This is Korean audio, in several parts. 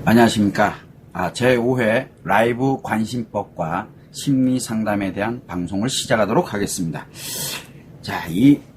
안녕하십니까. 제5회 라이브 관심법과 심리상담에 대한 방송을 시작하도록 하겠습니다. 자,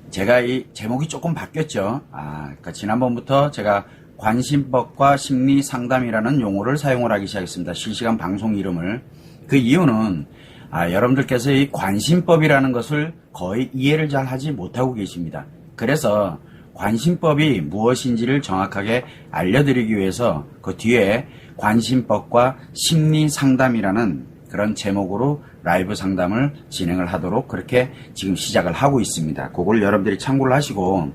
제가 이 제목이 조금 바뀌었죠. 그러니까 지난번부터 제가 관심법과 심리상담이라는 용어를 사용을 하기 시작했습니다. 실시간 방송 이름을. 그 이유는, 여러분들께서 이 관심법이라는 것을 거의 이해를 잘 하지 못하고 계십니다. 그래서 관심법이 무엇인지를 정확하게 알려드리기 위해서 그 뒤에 관심법과 심리상담이라는 그런 제목으로 라이브 상담을 진행을 하도록 그렇게 지금 시작을 하고 있습니다. 그걸 여러분들이 참고를 하시고,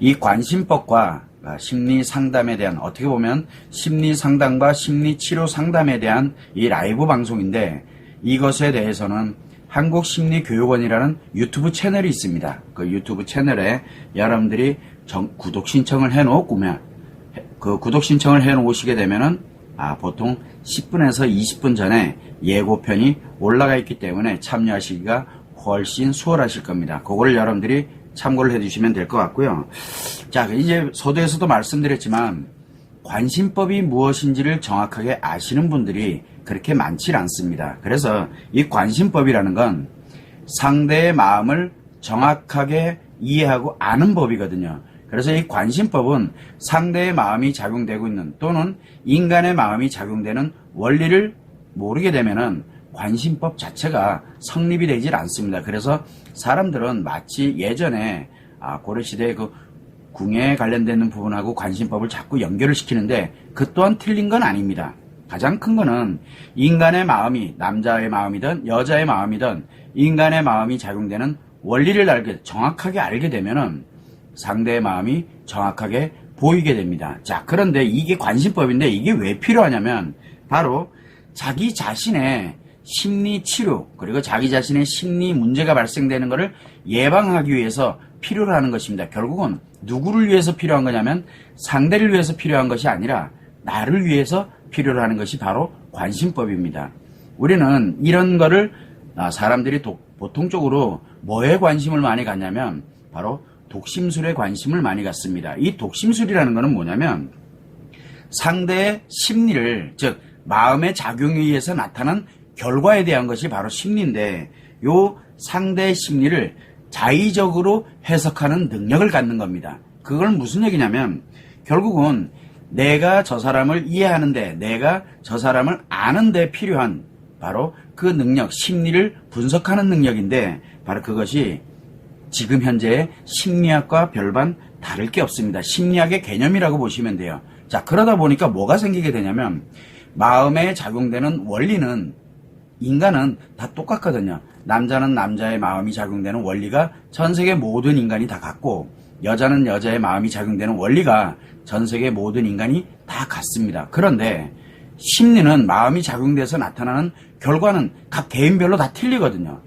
이 관심법과 심리상담에 대한, 어떻게 보면 심리상담과 심리치료상담에 대한 이 라이브 방송인데, 이것에 대해서는 한국심리교육원이라는 유튜브 채널이 있습니다. 그 유튜브 채널에 여러분들이 구독 신청을 해놓으면, 그 구독 신청을 해놓으시게 되면은, 보통 10분에서 20분 전에 예고편이 올라가 있기 때문에 참여하시기가 훨씬 수월하실 겁니다. 그걸 여러분들이 참고를 해주시면 될 것 같고요. 자, 이제 서두에서도 말씀드렸지만, 관심법이 무엇인지를 정확하게 아시는 분들이 그렇게 많지 않습니다. 그래서 이 관심법이라는 건 상대의 마음을 정확하게 이해하고 아는 법이거든요. 그래서 이 관심법은 상대의 마음이 작용되고 있는, 또는 인간의 마음이 작용되는 원리를 모르게 되면은 관심법 자체가 성립이 되질 않습니다. 그래서 사람들은 마치 예전에 고려시대의 그 궁에 관련되는 부분하고 관심법을 자꾸 연결을 시키는데, 그 또한 틀린 건 아닙니다. 가장 큰 거는 인간의 마음이, 남자의 마음이든 여자의 마음이든 인간의 마음이 작용되는 원리를 정확하게 알게 되면은 상대의 마음이 정확하게 보이게 됩니다. 자, 그런데 이게 관심법인데 이게 왜 필요하냐면, 바로 자기 자신의 심리 치료, 그리고 자기 자신의 심리 문제가 발생되는 것을 예방하기 위해서 필요로 하는 것입니다. 결국은 누구를 위해서 필요한 거냐면 상대를 위해서 필요한 것이 아니라 나를 위해서 필요로 하는 것이 바로 관심법입니다. 우리는 이런 거를 사람들이 보통적으로 뭐에 관심을 많이 갖냐면 바로 독심술에 관심을 많이 갖습니다. 이 독심술이라는 것은 뭐냐면 상대의 심리를, 즉 마음의 작용에 의해서 나타난 결과에 대한 것이 바로 심리인데, 요 상대의 심리를 자의적으로 해석하는 능력을 갖는 겁니다. 그걸 무슨 얘기냐면, 결국은 내가 저 사람을 이해하는데, 내가 저 사람을 아는데 필요한 바로 그 능력, 심리를 분석하는 능력인데, 바로 그것이 지금 현재의 심리학과 별반 다를 게 없습니다. 심리학의 개념이라고 보시면 돼요. 자, 그러다 보니까 뭐가 생기게 되냐면, 마음에 작용되는 원리는 인간은 다 똑같거든요. 남자는 남자의 마음이 작용되는 원리가 전 세계 모든 인간이 다 같고, 여자는 여자의 마음이 작용되는 원리가 전 세계 모든 인간이 다 같습니다. 그런데 심리는 마음이 작용돼서 나타나는 결과는 각 개인별로 다 틀리거든요.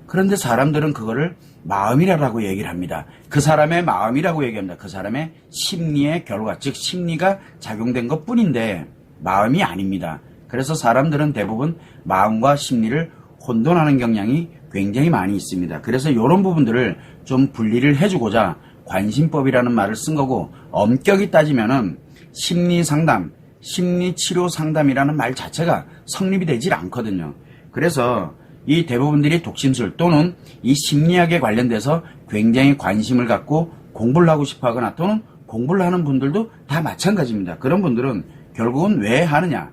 그런데 사람들은 그거를 마음이라고 얘기를 합니다. 그 사람의 마음이라고 얘기합니다. 그 사람의 심리의 결과, 즉 심리가 작용된 것 뿐인데 마음이 아닙니다. 그래서 사람들은 대부분 마음과 심리를 혼돈하는 경향이 굉장히 많이 있습니다. 그래서 이런 부분들을 좀 분리를 해주고자 관심법이라는 말을 쓴 거고, 엄격히 따지면은 심리상담, 심리치료상담이라는 말 자체가 성립이 되질 않거든요. 그래서 이 대부분들이 독심술 또는 이 심리학에 관련돼서 굉장히 관심을 갖고 공부를 하고 싶어 하거나, 또는 공부를 하는 분들도 다 마찬가지입니다. 그런 분들은 결국은 왜 하느냐?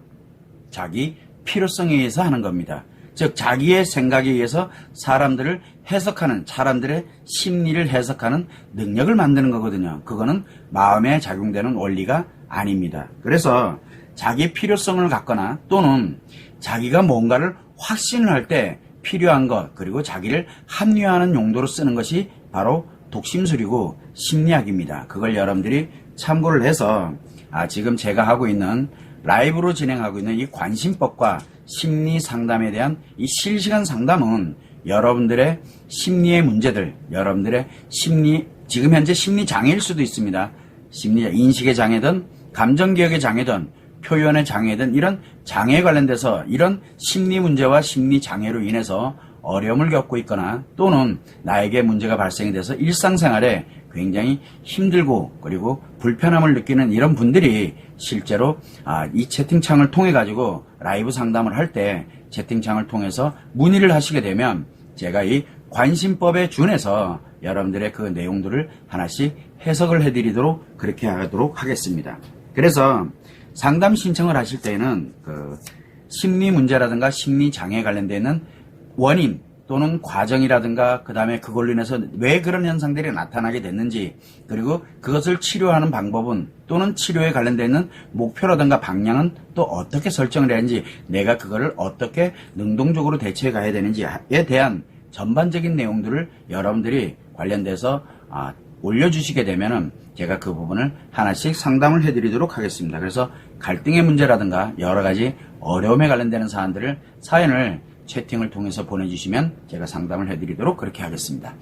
자기 필요성에 의해서 하는 겁니다. 즉 자기의 생각에 의해서 사람들을 해석하는, 사람들의 심리를 해석하는 능력을 만드는 거거든요. 그거는 마음에 작용되는 원리가 아닙니다. 그래서 자기 필요성을 갖거나, 또는 자기가 뭔가를 확신을 할 때 필요한 것, 그리고 자기를 합리화하는 용도로 쓰는 것이 바로 독심술이고 심리학입니다. 그걸 여러분들이 참고를 해서 지금 제가 하고 있는, 라이브로 진행하고 있는 이 관심법과 심리 상담에 대한 이 실시간 상담은 여러분들의 심리의 문제들, 여러분들의 심리, 지금 현재 심리 장애일 수도 있습니다. 심리 인식의 장애든 감정기억의 장애든 표현의 장애든 이런 장애에 관련돼서 이런 심리 문제와 심리 장애로 인해서 어려움을 겪고 있거나, 또는 나에게 문제가 발생이 돼서 일상생활에 굉장히 힘들고 그리고 불편함을 느끼는 이런 분들이 실제로 이 채팅창을 통해 가지고 라이브 상담을 할 때 채팅창을 통해서 문의를 하시게 되면 제가 이 관심법에 준해서 여러분들의 그 내용들을 하나씩 해석을 해드리도록 그렇게 하도록 하겠습니다. 그래서 상담 신청을 하실 때는 그 심리 문제라든가 심리 장애에 관련되어 있는 원인 또는 과정이라든가 그 다음에 그걸로 인해서 왜 그런 현상들이 나타나게 됐는지 그리고 그것을 치료하는 방법은 또는 치료에 관련되어 있는 목표라든가 방향은 또 어떻게 설정을 해야 하는지 내가 그거를 어떻게 능동적으로 대처해 가야 되는지에 대한 전반적인 내용들을 여러분들이 관련돼서 올려주시게 되면은 제가 그 부분을 하나씩 상담을 해드리도록 하겠습니다. 그래서 갈등의 문제라든가 여러 가지 어려움에 관련되는 사안들을 사연을 채팅을 통해서 보내주시면 제가 상담을 해드리도록 그렇게 하겠습니다.